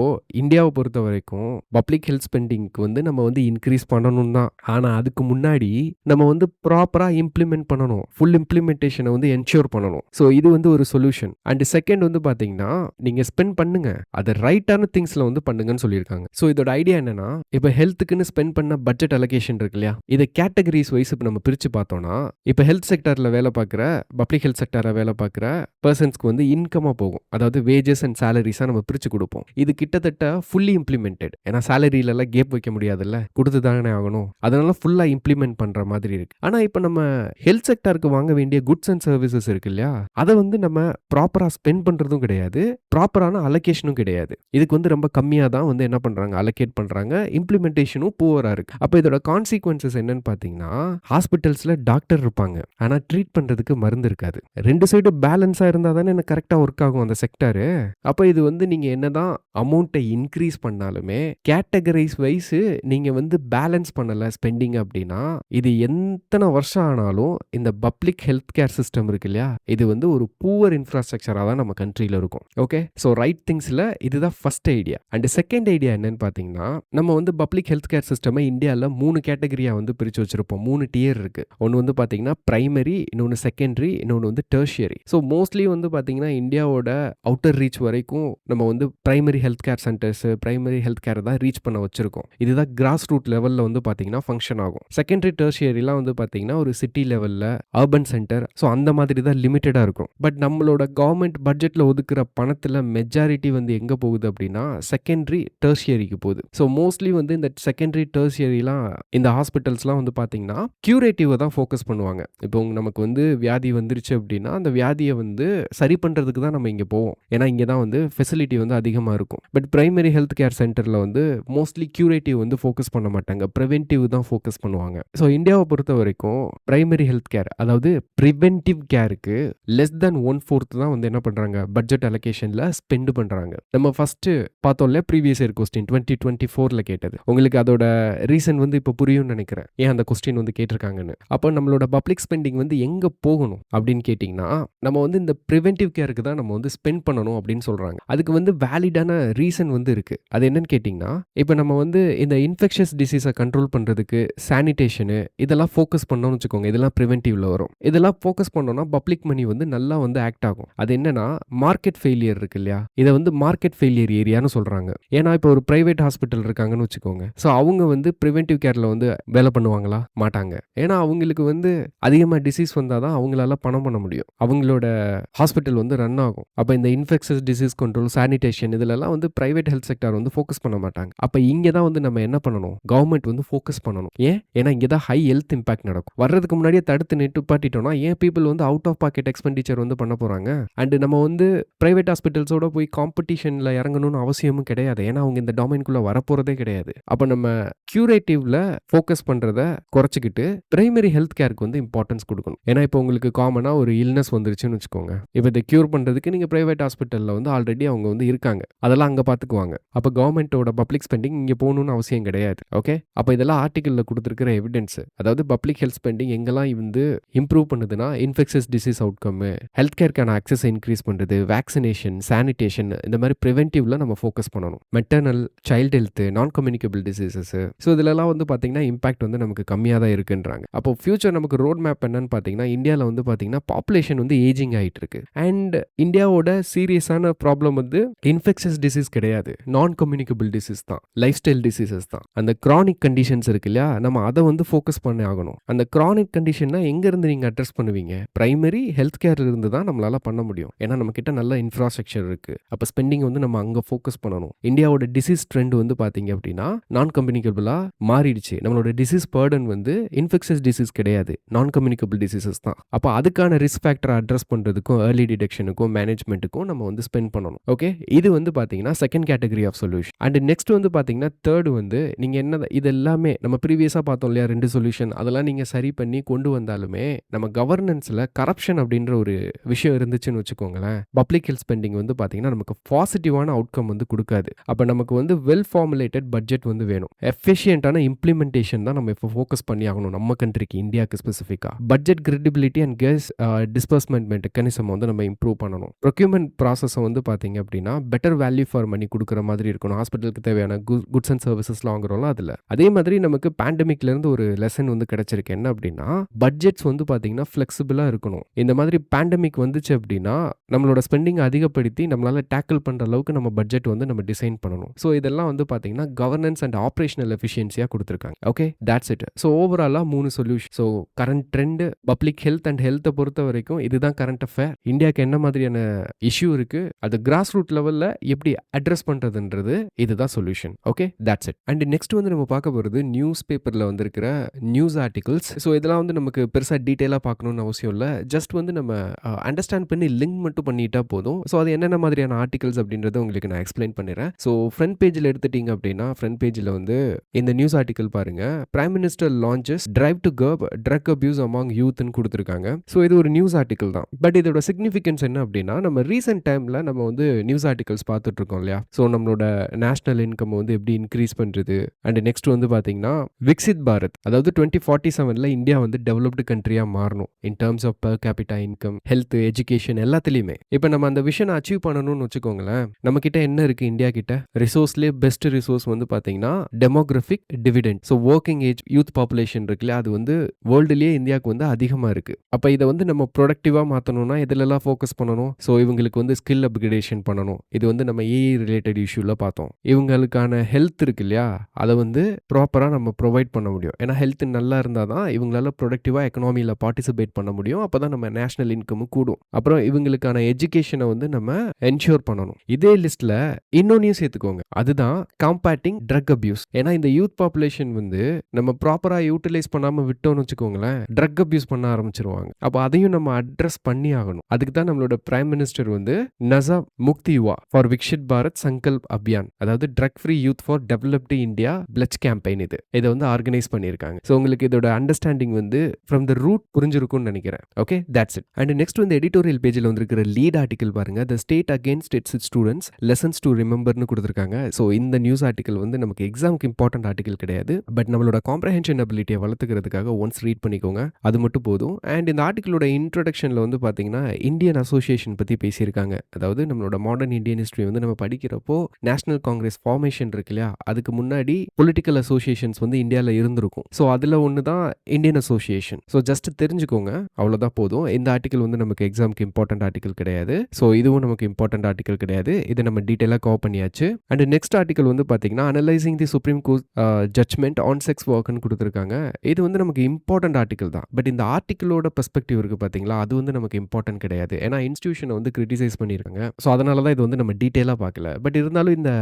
இந்தியாவை பொறுத்த வரைக்கும் பப்ளிக் ஹெல்த் ஸ்பெண்டிங்க்கு வந்து நம்ம வந்து இன்க்ரீஸ் பண்ணணும் தான். ஆனா அதுக்கு முன்னாடி நம்ம வந்து ப்ராப்பரா இம்ப்ளிமெண்ட் பண்ணணும். ஃபுல் இம்ப்ளிமெண்டேஷனை வந்து என்ஷூர் பண்ணணும். ஸோ இது வந்து ஒரு சொல்யூஷன். அண்ட் செகண்ட் வந்து பாத்தீங்கன்னா, நீங்க ஸ்பெண்ட் பண்ணுங்க, அதை ரைட்டான திங்ஸ்ல வந்து பண்ணுங்கன்னு சொல்லியிருக்காங்க. ஸோ இதோட ஐடியா என்னன்னா, இப்போ ஹெல்த்துக்குன்னு ஸ்பெண்ட் பண்ண பட்ஜெட் அலோகேஷன் இருக்கு இல்லையா, இல்லையா? இத கேட்டகரிஸ் வைஸ் இப்ப நம்ம பிரிச்சு பார்த்தோம்னா, இப்ப ஹெல்த் செக்டார்ல வேலை பார்க்குற, பப்ளிக் ஹெல்த் செக்டார்ல வேலை பார்க்குற பெர்சன்ஸ்க்கு வந்து இன்கமா போகும். அதாவது வேஜஸ் அண்ட் சாலரீஸா நம்ம பிரிச்சு குடுப்போம். இது கிட்டத்தட்ட ஃபுல்லி இம்ப்ளிமெண்டட். ஏன்னா சாலரிலலாம் கேப் வைக்க முடியாதுல்ல. குடுத்து தானே ஆகணும். அதனால ஃபுல்லா இம்ப்ளிமெண்ட் பண்ற மாதிரி இருக்கு. ஆனா இப்ப நம்ம ஹெல்த் செக்டாருக்கு வாங்க வேண்டிய குட்ஸ் அண்ட் சர்வீசஸ் இருக்கு இல்லையா? அத வந்து நம்ம ப்ராப்பரா ஸ்பெண்ட் பண்றதும் கிடையாது. ப்ராப்பரான அலோகேஷனும் கிடையாது. இதுக்கு வந்து ரொம்ப கம்மியா தான் வந்து என்ன பண்றாங்க? அலோகேட் பண்றாங்க. இம்ப்ளிமெண்டேஷனும் புவரா இருக்கு. அப்ப இதோட கான்சிக்வென்சஸ் என்னன்னு பார்த்தீங்கன்னா, ஹாஸ்பிட்டல்ஸ்ல டாக்டர் இருப்பாங்க. ஆனா ட்ரீட் பண்றதுக்கு மருந்து இருக்காது. 2 சைடும் பேலன்ஸா இருந்தா தானே கரெக்ட்டா ஒர்க் ஆகும் அந்த செக்டாரு. அப்ப இது வந்து நீங்க என்னதான் அமௌண்ட்ட இன்கிரீஸ் பண்ணாலுமே, கேட்டகரைஸ் வைஸ் நீங்க வந்து பேலன்ஸ் பண்ணல ஸ்பெண்டிங் அப்டின்னா, இது எத்தன வருஷம் ஆனாலும் இந்த பப்ளிக் ஹெல்த் கேர் சிஸ்டம் இருக்கு இல்லையா? இது வந்து ஒரு புவர் இன்ஃப்ராஸ்ட்ரக்சரா தான் நம்ம கண்ட்ரில இருக்கும். ஓகே. ஸோ ரைட் திங்ஸ்ல இதுதான் first idea. And second idea என்னன்னு பார்த்தீங்கன்னா, நம்ம வந்து பப்ளிக் ஹெல்த் கேர் சிஸ்டம இந்தியால 3 கேட்டகரியா வந்து பிரிச்சு வச்சிருப்போம். 3 டியர் இருக்கு. ஒன்னு வந்து பார்த்தீங்கன்னா பிரைமரி, இன்னொன்னு செகண்டரி, இன்னொன்னு வந்து டெர்ஷியரி. ஸோ மோஸ்ட்லி வந்து பார்த்தீங்கன்னா இந்தியாவோட அவுட்டர் ரீச் வரைக்கும் நம்ம வந்து primary health care centres, primary health care தான் ரீச் பண்ண வச்சிருக்கோம். இதுதான் கிராஸ் ரூட் லெவல்ல வந்து பார்த்தீங்கன்னா ஃபங்க்ஷன் ஆகும். செகண்டரி, டெர்ஷியரிலாம் வந்து பார்த்தீங்கன்னா ஒரு சிட்டி லெவல்ல, அர்பன் சென்டர், ஸோ அந்த மாதிரி தான் லிமிட்டடா இருக்கும். பட் நம்மளோட கவர்மெண்ட் பட்ஜெட்ல ஒதுக்குற பணத்துல மெஜாரிட்டி வந்து எங்க போகுது அப்படின்னா செகண்டரி, டெர்ஷியரிக்கு போகுது. ஸோ மோஸ்ட்லி வந்து இந்த செகண்டரி, டெர்ஷியரிலாம் இந்த ஹாஸ்பிட்டல்ஸ்லாம் வந்து பார்த்தீங்கன்னா கியூரேட்டிவ் தான் ஃபோக்கஸ் பண்ணுவாங்க. இப்போ நமக்கு வந்து வியாதி வந்துருச்சு அப்படின்னா அந்த வியாதியை வந்து சரி பண்றதுக்கு தான் நம்ம இங்க போவோம். ஏன்னா இங்க தான் வந்து ஃபெசிலிட்டி வந்து அதிகமா இருக்கும். பட் பிரைமரி ஹெல்த் கேர் சென்டர்ல வந்து மோஸ்ட்லி கியூரேட்டிவ் வந்து ஃபோக்கஸ் பண்ண மாட்டாங்க. பிரிவென்டிவ் தான் ஃபோக்கஸ் பண்ணுவாங்க. ஸோ இந்தியாவை பொறுத்த வரைக்கும் பிரைமரி ஹெல்த் கேர் அதாவது பிரிவென்டிவ் கேருக்கு லெஸ் தென் 1/4 தான் வந்து என்ன பண்றாங்க? பட்ஜெட் அலோகேஷன்ல ஸ்பெண்ட் பண்றாங்க. நம்ம ஃபர்ஸ்ட் பார்த்தோம்ல ப்ரீவியஸ் இயர் கொஸ்டின் 2024ல கேட்டது. உங்களுக்கு அதோட ரீசன் வந்து இப்போ புரியும்னு நினைக்கிறேன். ஏன் அந்த கொஸ்டின் வந்து கேட்டிருக்காங்கன்னு. அப்போ நம்மளோட பப்ளிக் ஸ்பெண்டிங் வந்து எங்க போகணும் அப்படின்னு கேட்டிங்கன்னா, நம்ம வந்து இந்த பிரிவென்டிவ் கேருக்கு தான் நம்ம வந்து ஸ்பெண்ட் பண்ணணும் அப்படின்னு சொல்றாங்க. அதுக்கு வந்து வேலிடான ரீசன் வந்து இருக்கு. அது என்னன்னு கேட்டிங்கன்னா, இப்போ நம்ம வந்து இந்த இன்ஃபெக்ஷஸ் டிசீஸை கண்ட்ரோல் பண்றதுக்கு சானிடேஷனு இதெல்லாம் ஃபோக்கஸ் பண்ணோம்னு வச்சுக்கோங்க. இதெல்லாம் பிரிவென்டிவ்ல வரும். இதெல்லாம் ஃபோக்கஸ் பண்ணோம்னா பப்ளிக் மணி வந்து நல்லா வந்து ஆக்ட் ஆகும். அது என்னன்னா மார்க்கெட் ஃபெயிலியர் இருக்கு இல்லையா? இதை வந்து மார்க்கெட் ஃபெயிலியர் ஏரியான்னு சொல்றாங்க. ஏன்னா இப்போ ஒரு பிரைவேட் ஹாஸ்பிட்டல் இருக்காங்கன்னு வச்சுக்கோங்க. ஸோ அவங்க வந்து பிரிவென்டிவ் கேர்ல வந்து வேலை பண்ணுவாங்களா? மாட்டாங்க. ஏன்னா அவங்களுக்கு வந்து அதிகமாக டிசீஸ் வந்தால் தான் அவங்களால பணம் பண்ண முடியும். அவங்களோட ஹாஸ்பிட்டல் வந்து ரன் ஆகும். அப்போ இந்த இன்ஃபெக்ஷஸ் டிசீஸ் கண்ட்ரோல், சானிடேஷன் இதுலலாம் வந்து பிரைவேட் ஹெல்த் செக்டார் வந்து ஃபோக்கஸ் பண்ண மாட்டாங்க. அப்போ இங்கே தான் வந்து நம்ம என்ன பண்ணணும்? கவர்மெண்ட் வந்து ஃபோக்கஸ் பண்ணணும். ஏன்? ஏன்னா இங்கே தான் ஹை ஹெல்த் இம்பாக்ட் நடக்கும். வர்றதுக்கு முன்னாடியே தடுத்து நிப்பாட்டிட்டோம்னா ஏன் பீப்புள் வந்து அவுட் ஆஃப் பாக்கெட் எக்ஸ்பெண்டிச்சர் வந்து பண்ண போறாங்க? அண்ட் நம்ம வந்து பிரைவேட் ஹாஸ்பிட்டல்ஸோட போய் காம்படிஷன்ல இறங்கணும்னு அவசியமும் கிடையாது. ஏன்னா அவங்க இந்த டொமைனுக்குள்ள வரப்போறதே கிடையாது. அப்போ நம்ம கியூரேட்டிவ்ல ஃபோக்கஸ் பண்றத குறைச்சிக்கிட்டு பிரைமரி ஹெல்த் கேருக்கு வந்து இம்பார்ட்டன்ஸ் கொடுக்கணும். ஏன்னா இப்போ உங்களுக்கு காமனா ஒரு இல்னஸ் வந்துருச்சுன்னு வச்சுக்கோங்க. இப்போ இதை கியூர் பண்றதுக்கு நீங்க பிரைவேட் ஹாஸ்பிட்டல்ல வந்து ஆல்ரெடி அவங்க வந்து இருக்காங்க. அதெல்லாம் அங்க பாத்துக்குவாங்க. அப்போ கவர்மெண்டோட பப்ளிக் ஸ்பெண்டிங் இங்க போகணும்னு அவசியம் கிடையாது. ஓகே. அப்போ இதெல்லாம் ஆர்டிகல்ல கொடுத்திருக்கிற எவிடன்ஸ். அதாவது பப்ளிக் ஹெல்த் ஸ்பெண்டிங் எங்கெல்லாம் வந்து இம்ப்ரூவ் பண்ணுதுன்னா இன்ஃபெக்ஷஸ் டிசீஸ் அவுட்கம், ஹெல்த் கேருக்கான ஆக்சஸ் இன்க்ரீஸ் பண்றது, வேக்சினேஷன், சானிடேஷன் இந்த மாதிரி பிரிவென்டிவ்ல நம்ம ஃபோக்கஸ் பண்ணணும். Maternal, child health, non communicable diseases, so இதெல்லாம் வந்து பார்த்தீங்கன்னா இம்பாக்ட் வந்து நமக்கு கம்மியாக தான் இருக்குன்றாங்க. அப்போ ஃபியூச்சர் நமக்கு ரோட் மேப் என்னன்னு பார்த்தீங்கன்னா இந்தியாவில் வந்து பார்த்தீங்கன்னா பாப்புலேஷன் வந்து ஏஜிங் ஆகிட்டு இருக்கு. அண்ட் இந்தியாவோட சீரியஸான ப்ராப்ளம் வந்து இன்ஃபெக்ஷஸ் டிசீஸ் கிடையாது, நான் கம்யூனிகபிள் டிசீஸ் தான், லைஃப் ஸ்டைல் டிசீசஸ் தான். அந்த கிரானிக் கண்டிஷன்ஸ் இருக்கு இல்லையா, நம்ம அதை வந்து ஃபோக்கஸ் பண்ண ஆகணும். அந்த கிரானிக் கண்டிஷன்னா எங்கேருந்து நீங்கள் அட்ரஸ் பண்ணுவீங்க? பிரைமரி ஹெல்த் கேர் இருந்து தான் நம்மளால பண்ண முடியும். ஏன்னா நம்ம கிட்ட நல்ல இன்ஃப்ராஸ்ட்ரக்சர் இருக்கு. அப்போ ஸ்பெண்டிங் வந்து நம்ம அங்கே ஃபோக்கஸ் பண்ணணும். இந்தியாவோட டிசீஸ் ட்ரெண்ட் வந்து பார்த்தீங்க அப்படின்னா நான் கம்யூனிகபிளா மாறிடுச்சு. நம்மளோட டிசீஸ் பர்டன் வந்து இன்ஃபெக்ஷஸ் டிசீஸ் கிடையாது, நான் கம்யூனிகபிள் டிசீசஸ் தான். அப்போ அதுக்கான ரிஸ்க் ஃபேக்டரை அட்ரஸ் பண்ணுறதுக்கும் ஏர்லி டிடெக்ஷனுக்கும் மேனேஜ்மெண்ட்டுக்கும் நம்ம வந்து ஸ்பெண்ட் பண்ணணும். ஓகே. இது வந்து பார்த்தீங்கன்னா second category of solution. And next வந்து பார்த்தீங்கன்னா தேர்ட் வந்து நீங்கள் என்ன இது எல்லாமே நம்ம ப்ரீவியஸாக பார்த்தோம் இல்லையா 2 சொல்யூஷன், அதெல்லாம் நீங்கள் சரி பண்ணி கொண்டு வந்தாலுமே நம்ம கவர்னன்ஸில் கரப்ஷன் அப்படின்ற ஒரு விஷயம் இருந்துச்சுன்னு வச்சுக்கோங்களேன், பப்ளிக் ஹெல்த் ஸ்பெண்டிங் வந்து பார்த்தீங்கன்னா நமக்கு பாசிட்டிவான அவுட்கம் வந்து கொடுக்காது. அப்போ நமக்கு வந்து வெல் ஃபார்முலேட்டட் பட்ஜெட் வந்து வேணும். எஃபிஷியன்டான இம்ப்ளிமெண்டேஷன் தான் நம்ம இப்போ ஃபோக்கஸ் பண்ணி ஆகணும் நம்ம கண்ட்ரிக்கு, இந்தியாவுக்கு ஸ்பெசிஃபிக்காக. Budget credibility and cash disbursement mechanism வந்து நம்ம இம்ப்ரூவ் பண்ணணும். ப்ரொக்யூர்மெண்ட் ப்ராசஸை வந்து பார்த்தீங்க அப்படின்னா பெட்டர் வேல்யூ ஃபார் மணி கொடுக்குற மாதிரி இருக்கணும். ஹாஸ்பிட்டலுக்கு தேவையான குட்ஸ் அண்ட் சர்வீசஸ்லாம் வாங்குறோம்ல அதில். அதே மாதிரி நமக்கு பேண்டமிக்லேருந்து ஒரு லெசன் வந்து கிடைச்சிருக்கு. என்ன அப்படின்னா பட்ஜெட்ஸ் வந்து பார்த்தீங்கன்னா ஃப்ளெக்சிபிளாக இருக்கணும். இந்த மாதிரி பேண்டமிக் வந்துச்சு அப்படின்னா நம்மளோட ஸ்பெண்டிங் அதிகப்படுத்தி நம்மளால டேக்கிள் பண்ணுற அளவுக்கு நம்ம பட்ஜெட் வந்து நம்ம டிசைன் பண்ணணும். ஸோ இதெல்லாம் வந்து பார்த்தீங்கன்னா கவர்னன்ஸ் அண்ட் ஆப்ரேஷனல் எஃபிஷியன்சியாக கொடுத்துருக்காங்க. ஓகே. That's it. ஸோ ஓவராலா 3 solution. So current trend, public health and ஹெல்த்தை பொறுத்த வரைக்கும் இதுதான் கரண்ட் அஃபேர். இந்தியாவுக்கு என்ன மாதிரியான இஷ்யூ இருக்கு, அது கிராஸ் ரூட் லெவல்ல எப்படி அட்ரஸ் பண்றதுன்றது இதுதான் solution. Okay, that's it. And next வந்து நம்ம பார்க்க போகிறது நியூஸ் பேப்பரில் வந்திருக்கிற நியூஸ் ஆர்டிகல்ஸ். ஸோ இதெல்லாம் வந்து நமக்கு பெருசாக டீட்டெயிலாக பார்க்கணும்னு அவசியம் இல்லை. ஜஸ்ட் வந்து நம்ம அண்டர்ஸ்டாண்ட் பண்ணி லிங்க் மட்டும் பண்ணிட்டா போதும். ஸோ அது என்னென்ன மாதிரியான ஆர்டிகல்ஸ் அப்படின்றத உங்களுக்கு நான் எக்ஸ்பிளைன் பண்ணிடுறேன். ஸோ ஃப்ரண்ட் பேஜில் எடுத்துட்டீங்க அப்படின்னா ஃப்ரண்ட் பேஜில் வந்து இந்த நியூஸ் ஆர்டிகல் பாருங்க. Prime minister launches drive to curb drug abuse among யூத்னு கொடுத்துருக்காங்க. ஸோ இது ஒரு நியூஸ் ஆர்டிகல் தான். பட் இதோட சிக்னிஃபிகன்ஸ் என்ன அப்படின்னா, நம்ம ரீசெண்ட் டைமில் நம்ம வந்து நியூஸ் ஆர்டிகல்ஸ் பார்த்துட்டு இருக்கோம் இல்லையா. ஸோ நம்மளோட நேஷனல் இன்கம் வந்து எப்படி இன்க்ரீஸ் பண்ணுறது, அண்ட் நெக்ஸ்ட் வந்து பார்த்தீங்கன்னா விக்சித் பாரத், அதாவது 2047 இந்தியா வந்து டெவலப்டு கண்ட்ரியாக மாறணும் in terms of per capita income, health, education எல்லாத்துலேயுமே. இப்போ நம்ம அந்த விஷனை அச்சீவ் பண்ணணும்னு வச்சுக்கோங்களேன். நம்ம கிட்ட என்ன இருக்கு இந்தியா கிட்ட? ரிசோர்ஸ்லேயே பெஸ்ட் ரிசோர்ஸ் வந்து பார்த்தீங்கன்னா demographic dividend. So working age youth population இருக்குல்ல, அது வந்து வேர்ல்டுலேயே இந்தியாவுக்கு வந்து அதிகமாக இருக்கு. அப்போ இதை வந்து நம்ம ப்ரொடக்டிவாக மாற்றணும்னா எதுலலாம் ஃபோக்கஸ் பண்ணணும்? ஸோ இவங்களுக்கு வந்து ஸ்கில் அப்கிரேடேஷன் பண்ணணும். இது வந்து நம்ம ஏஐ ரிலேட்டட் இஷ்யூல பார்த்தோம். இவங்களுக்கான ஹெல்த் இருக்கு இல்லையா, அதை வந்து ப்ராப்பராக நம்ம ப்ரொவைட் பண்ண முடியும். ஏன்னா ஹெல்த் நல்லா இருந்தால் தான் இவங்களால ப்ரொடக்டிவாக எக்கனாமியில் பார்ட்டிசிபேட் பண்ண முடியும். அப்போ தான் நம்ம நேஷனல் இன்கமும் கூடும். அப்புறம் இவங்களுக்கான எஜுகேஷனை வந்து நம்ம என்ஷூர் பண்ணணும். இதே லிஸ்ட்டில் இன்னொன்னையும் சேர்த்துக்கோங்க, அதுதான் காம்பேட்டிங் ட்ரக் அபியூஸ். ஏன்னா இந்த யூத் பாப்புலேஷன் வந்து நம்ம ப்ராப்பராக யூட்டிலைஸ் பண்ணாமல் விட்டோம்னு வச்சுக்கோங்களேன், ட்ரக் அபியூஸ் பண்ண ஆரம்பிச்சிருவாங்க. அப்போ அதையும் நம்ம அட்ரஸ் பண்ணி ஆகணும். அதுக்கு தான் நம்மளோட பிரைம் மினிஸ்டர் வந்து 𝗨𝗏𝗧 ஃபார் விக்ஷித் பாரத் சங்கல்ப் அபியான், அதாவது drug free youth for developed India pledge campaign இதை வந்து ஆர்கனைஸ் பண்ணியிருக்காங்க. ஸோ உங்களுக்கு இதோட அண்டர்ஸ்டாண்டிங் வந்து ஃப்ரம் த ரூட் புரிஞ்சிருக்கும்னு நினைக்கிறேன். Okay, that's it. And next வந்து எடிட்டோரியல் பேஜில் வந்திருக்கிற லீட் ஆர்டிகல் பாருங்க. The state against its students lessons to ரிமெம்பர்னு கொடுத்துருக்காங்க. ஸோ இந்த நியூஸ் ஆர்டிகல் வந்து நமக்கு எக்ஸாமுக்கு இம்பார்ட்டன்ட் ஆர்டிகல் கிடையாது. பட் நம்மளோட காம்ப்ரஹென்ஷன் அபிலிட்டியை வளர்த்துக்கிறதுக்காக ஒன்ஸ் ரீட் பண்ணிக்கோங்க, அது மட்டும் போதும். அண்ட் இந்த ஆர்டிகளோட இன்ட்ரோடக்ஷனில் வந்து பார்த்தீங்கன்னா இந்தியன் அசோசியேஷன் பற்றி பேசியிருக்காங்க. அதாவது நம்மளோட மாடர்ன் இந்தியன் ஹிஸ்ட்ரி வந்து நம்ம படிக்கிறப்போ நேஷனல் காங்கிரஸ் ஃபார்மேஷன் இருக்கு இல்லையா, அதுக்கு முன்னாடி பொலிட்டிக்கல் அசோசியேஷன்ஸ் வந்து இந்தியாவில் இருந்திருக்கும். ஸோ அதில் ஒன்று தான் இந்தியன் அசோசியேஷன். ஸோ ஜஸ்ட் தெரிஞ்சுக்கோங்க, அவ்வளோதான் போதும். இந்த ஆர்டிகல் வந்து நமக்கு எக்ஸாமுக்கு இம்பார்ட்டன்ட் ஆர்டிகல் கிடையாது. ஸோ இதுவும் நமக்கு இம்பார்ட்டன்ட் ஆர்டிகல் கிடையாது. இதை நம்ம டீட்டெயிலாக கவர் பண்ணியாச்சு. அண்ட் நெக்ஸ்ட் ஆர்டிகல் வந்து பார்த்தீங்கன்னா analysing the supreme court judgment on sex ஒர்க்னு கொடுத்துருக்காங்க. இது வந்து நமக்கு இம்பார்ட்டன்ட் ஆர்டிகல் தான். பட் இந்த ஆர்டிகளோட பெர்ஸ்பெக்டிவ் இருக்கு பார்த்தீங்களா, அது வந்து நமக்கு இம்பார்ட்டன்ட் கிடையாது. ஏன்னா இன்ஸ்டியூஷனை வந்து கிரிட்டிசைஸ் பண்ணியிருக்காங்க. ஸோ அதனால தான் இது வந்து நம்ம டீட்டெயிலாக பார்க்கல. பட் இருந்தாலும் இந்த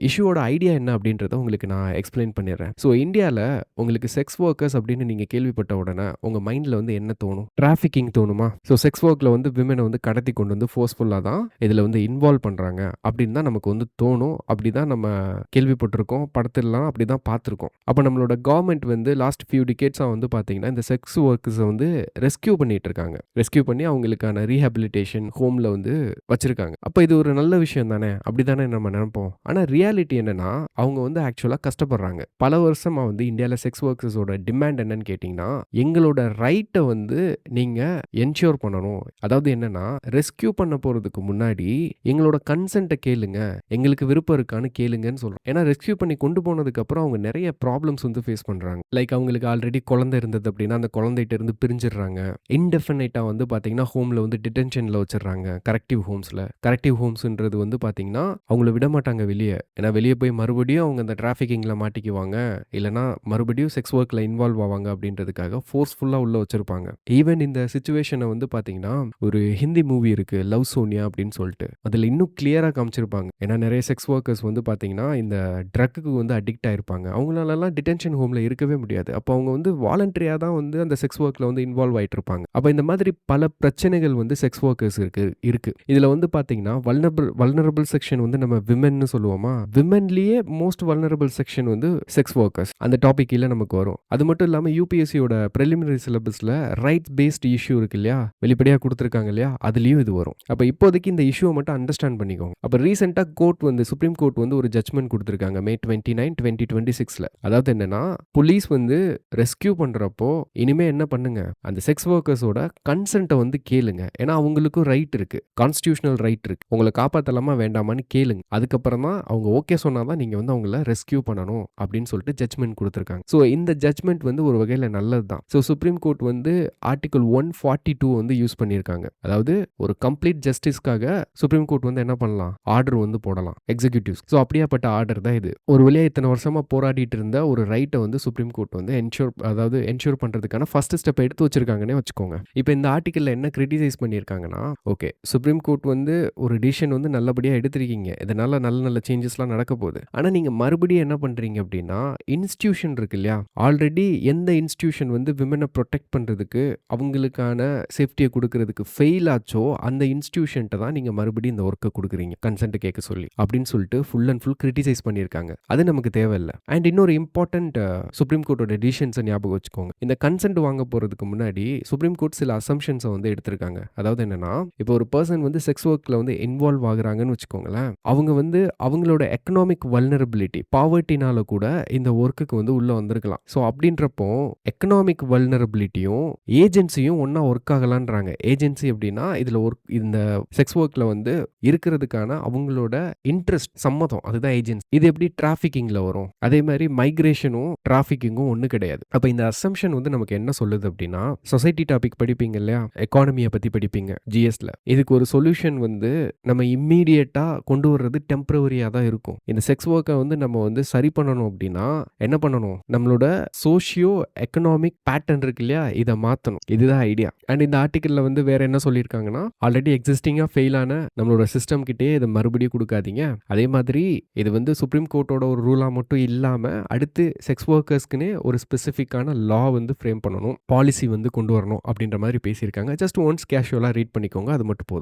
இஷ்யூவோட ஐடியா என்ன அப்படின்றத உங்களுக்கு நான் எக்ஸ்பிளைன் பண்ணிடுறேன். ஸோ இந்தியாவில் உங்களுக்கு செக்ஸ் ஒர்க்கர்ஸ் அப்படின்னு நீங்கள் கேள்விப்பட்ட உடனே உங்கள் மைண்டில் வந்து என்ன தோணும்? டிராஃபிக்கிங் தோணுமா? ஸோ செக்ஸ் ஒர்க்கில் வந்து விமனை வந்து கடத்தி கொண்டு வந்து ஃபோர்ஸ்ஃபுல்லாக தான் இதில் வந்து இன்வால்வ் பண்ணுறாங்க அப்படின்னு தான் நமக்கு வந்து தோணும். அப்படி தான் நம்ம கேள்விப்பட்டிருக்கோம், படத்திலலாம் அப்படி தான் பார்த்துருக்கோம். அப்போ நம்மளோட கவர்மெண்ட் வந்து லாஸ்ட் ஃபியூ டிகேட்ஸாக வந்து பார்த்தீங்கன்னா இந்த செக்ஸ் ஒர்க்கர்ஸை வந்து ரெஸ்கியூ பண்ணிட்டு இருக்காங்க. ரெஸ்கியூ பண்ணி அவங்களுக்கான ரீஹாபிலிட்டேஷன் ஹோமில் வந்து வச்சிருக்காங்க. அப்போ இது ஒரு நல்ல விஷயம் தானே, அப்படி தானே நம்ம நினைப்போம். ஆனால் ரியாலிட்டி என்னன்னா அவங்க வந்து ஆக்சுவலாக கஷ்டப்படுறாங்க. பல வருஷமாக வந்து இந்தியாவில் செக்ஸ் ஒர்க்கர்ஸோட டிமாண்ட் என்னன்னு கேட்டிங்கன்னா, எங்களோட ரைட்டை வந்து நீங்கள் என்ஷூர் பண்ணணும். அதாவது என்னன்னா, ரெஸ்கியூ பண்ண போகிறதுக்கு முன்னாடி எங்களோட கன்சென்ட்டை கேளுங்க, எங்களுக்கு விருப்பம் இருக்கான்னு கேளுங்கன்னு சொல்கிறோம். ஏன்னா ரெஸ்கியூ பண்ணி கொண்டு போனதுக்கப்புறம் அவங்க நிறைய ப்ராப்ளம்ஸ் வந்து ஃபேஸ் பண்ணுறாங்க. லைக் அவங்களுக்கு ஆல்ரெடி குழந்தை இருந்தது அப்படின்னா அந்த குழந்தைகிட்ட இருந்து பிரிஞ்சிடுறாங்க. இன்டெஃபினைட்டாக வந்து பார்த்தீங்கன்னா ஹோமில் வந்து டிடென்ஷனில் வச்சிடுறாங்க, கரெக்டிவ் ஹோம்ஸில். கரெக்டிவ் ஹோம்ஸ்ன்றது வந்து பார்த்தீங்கன்னா அவங்கள விட மாட்டாங்க வெளியே. ஏன்னா வெளியே போய் மறுபடியும் அவங்க அந்த டிராஃபிக்கிங்கில் மாட்டிக்குவாங்க, இல்லைனா மறுபடியும் செக்ஸ் ஒர்க்கில் இன்வால்வ் ஆவாங்க அப்படின்றதுக்காக ஃபோர்ஸ்ஃபுல்லாக உள்ள வச்சிருப்பாங்க. ஈவன் இந்த சிச்சுவேஷனை வந்து பார்த்தீங்கன்னா ஒரு ஹிந்தி மூவி இருக்கு 𝗨𝗏𝘀𝗵 அப்படின்னு சொல்லிட்டு, அதில் இன்னும் கிளியராக காமிச்சிருப்பாங்க. ஏன்னா நிறைய செக்ஸ் ஒர்க்கர்ஸ் வந்து பார்த்தீங்கன்னா இந்த ட்ரக்குக்கு வந்து அடிக்ட் ஆயிருப்பாங்க. அவங்களாலலாம் டிடென்ஷன் ஹோமில் இருக்கவே முடியாது. அப்போ அவங்க வந்து வாலண்டரியாக தான் வந்து அந்த செக்ஸ் ஒர்க்கில் வந்து இன்வால்வ் ஆகிட்டு இருப்பாங்க. அப்போ இந்த மாதிரி பல பிரச்சனைகள் வந்து செக்ஸ் ஒர்க்கர்ஸ் இருக்கு. இதில் வந்து பார்த்தீங்கன்னா வல்னரபிள் செக்ஷன் வந்து நம்ம விமென்னு சொல்லுவோமா, விமென்லேயே மோஸ்ட் வல்னரபிள் செக்ஷன் வந்து செக்ஸ் ஒர்க்கர்ஸ். அந்த டாபிக் கீழே நமக்கு வரும். அது மட்டும் இல்லாமல் யூபிஎஸ்சியோட ப்ரிலிமினரி சிலபஸில் ரைட்ஸ் பேஸ்ட் இஷ்யூ இருக்கு இல்லையா, வெளிப்படையாக கொடுத்துருக்காங்க இல்லையா, அதுலேயும் இது வரும். அப்போ இப்போதைக்கு இந்த இஷ்யூவை மட்டும் அண்டர்ஸ்டாண்ட் பண்ணிக்கோங்க. அப்போ ரீசெண்டாக கோர்ட் வந்து சுப்ரீம் கோர்ட் வந்து ஒரு ஜட்மெண்ட் கொடுத்துருக்காங்க May 29, 2026. அதாவது என்னன்னா, போலீஸ் வந்து ரெஸ்கியூ பண்ணுறப்போ இனிமே என்ன பண்ணுங்க, அந்த செக்ஸ் ஒர்க்கர்ஸோட கன்சென்ட்டை வந்து கேளுங்க. ஏன்னா அவங்களுக்கும் ரைட் இருக்கு, கான்ஸ்டியூஷனல் ரைட் இருக்கு. உங்களை காப்பாற்றலாமா வேண்டாமான்னு கேளுங்க. அதுக்கப்புறம் தான் அவங்க ஓகே சொன்னாதான் நீங்க வந்து அவங்கள ரெஸ்கியூ பண்ணணும் அப்படின்னு சொல்லிட்டு ஜட்மெண்ட் கொடுத்துருக்காங்க. ஸோ இந்த ஜட்மெண்ட் வந்து ஒரு வகையில் நல்லது தான். ஸோ சுப்ரீம் கோர்ட் வந்து ஆர்டிகல் 142 வந்து யூஸ் பண்ணியிருக்காங்க. அதாவது ஒரு கம்ப்ளீட் ஜஸ்டிஸ்க்காக சுப்ரீம் கோர்ட் வந்து என்ன பண்ணலாம், ஆர்டர் வந்து போடலாம் எக்ஸிக்யூட்டிவ்ஸ். ஸோ அப்படியாப்பட்ட ஆர்டர் தான் இது. ஒரு வழியாக இத்தனை வருஷமா போராடிட்டு இருந்த ஒரு ரைட்டை வந்து சுப்ரீம் கோர்ட் வந்து என்ஷூர் பண்றதுக்கான ஃபர்ஸ்ட் ஸ்டெப் எடுத்து வச்சிருக்காங்கன்னே வச்சுக்கோங்க. இப்ப இந்த ஆர்டிக்கிள்ல என்ன கிரிட்டிசைஸ் பண்ணியிருக்காங்கன்னா, ஓகே சுப்ரீம் கோர்ட் வந்து ஒரு டிசிஷன் வந்து நல்லபடியா எடுத்திருக்கீங்க. இதனால நல்ல நல்ல சேஞ்சஸ்லாம் நடக்க போகுது. ஆனா நீங்க மறுபடியும் என்ன பண்றீங்க அப்படின்னா, இன்ஸ்டிடியூஷன் இருக்கு இல்லையா? ஆல்ரெடி எந்த இன்ஸ்டிடியூஷன் வந்து விமென புரொடெக்ட் பண்றதுக்கு, அவங்களுக்கான சேஃப்டிய குடுக்குறதுக்கு ஃபெயில் ஆச்சோ, அந்த இன்ஸ்டிடியூஷன்ட்ட தான் நீங்க மறுபடியும் இந்த வொர்க்க குடுக்குறீங்க. கன்சென்ட் கேட்க சொல்லி. அப்படின்னு சொல்லிட்டு ஃபுல் அண்ட் ஃபுல் கிரிட்டிசைஸ் பண்ணியிருக்காங்க. அது நமக்கு தேவையில்ல. அண்ட் இன்னொரு இம்பார்ட்டன்ட் சுப்ரீம் கோர்ட்டோட டிசிஷன்ஸ ஞாபகம் வச்சுக்கோங்க. இந்த கன்சென்ட் வாங்க போறதுக்கு முன்னாடி சுப்ரீம் கோர்ட் சில அசம்ப்ஷன்ஸ வந்து எடுத்திருக்காங்க. அதாவது என்னன்னா, இப்போ ஒரு பெர்சன் வந்து செக்ஸ் வொர்க்ல வந்து இன்வால்வ் ஆகுறாங்கன்னு வச்சுக்கோங்களேன். அவங்க வந்து அவங்களோட எக்கனாமிக் வல்னரபிலிட்டி, பாவர்ட்டினால கூட இந்த வொர்க்குக்கு வந்து உள்ள வந்திருக்கலாம். ஸோ அப்படின்றப்போ எக்கனாமிக் வல்னரபிலிட்டியும் ஏஜென்சியும் ஒண்ணா ஒர்க் ஆகலான்றாங்க. ஏஜென்சி அப்படின்னா இதுல இந்த செக்ஸ் வொர்க்ல வந்து இருக்கிறதுக்கான அவங்களோட இன்ட்ரெஸ்ட் சம்மதம். அதுதான் ஏஜென்சி. இது எப்படி டிராஃபிக்கிங்ல வரும்? அதே மாதிரி மைக்ரேஷனும் டிராஃபிக்கிங்கும் ஒண்ணு கிடையாது. அப்ப இந்த அசம்ப்ஷன் வந்து நமக்கு என்ன சொல்லுது அப்படின்னா, சொசைட்டி டாபிக் படிப்பீங்க இல்லையா? எக்கானமிய பத்தி படிப்பீங்க ஜிஎஸ்ல. இதுக்கு ஒரு சொல்யூஷன் வந்து நம்ம இம்மீடியட்டா கொண்டு வர்றது டெம்பரவரியா தான் இருக்கும். இந்த செக்ஸ் வொர்க்க வந்து நம்ம வந்து சரி பண்ணணும் அப்படின்னா என்ன பண்ணணும்? நம்மளோட சோஷியோ எக்கனாமிக் பேட்டர்ன் இருக்கு இல்லையா? இத மாத்தணும். இதுதான் ஐடியா. அண்ட் இந்த ஆர்டிக்கிள்ல வந்து வேற என்ன சொல்லியிருக்காங்கன்னா, ஆல்ரெடி எக்ஸிஸ்டிங்கா ஃபெயில் ஆன நம்மளோட சிஸ்டம் கிட்டயே இத மறுபடியும் குடுக்காதீங்க. அதே மாதிரி இது வந்து சுப்ரீம் கோர்ட்டோட ஒரு ரூலா மட்டும் இல்லாம, அடுத்து செக்ஸ் வொர்க்கர்ஸ்க்குன்னே ஒரு ஸ்பெசிஃபிக்கான லா வந்து ஃப்ரேம் பண்ணணும். பாலிசி வந்து கொண்டு வரணும் அப்படின்ற மாதிரி பேசியிருக்காங்க. ஜஸ்ட் ஒன்ஸ் கேஷுவலா ரீட் பண்ணிக்கோங்க. அது மட்டும் போதும்.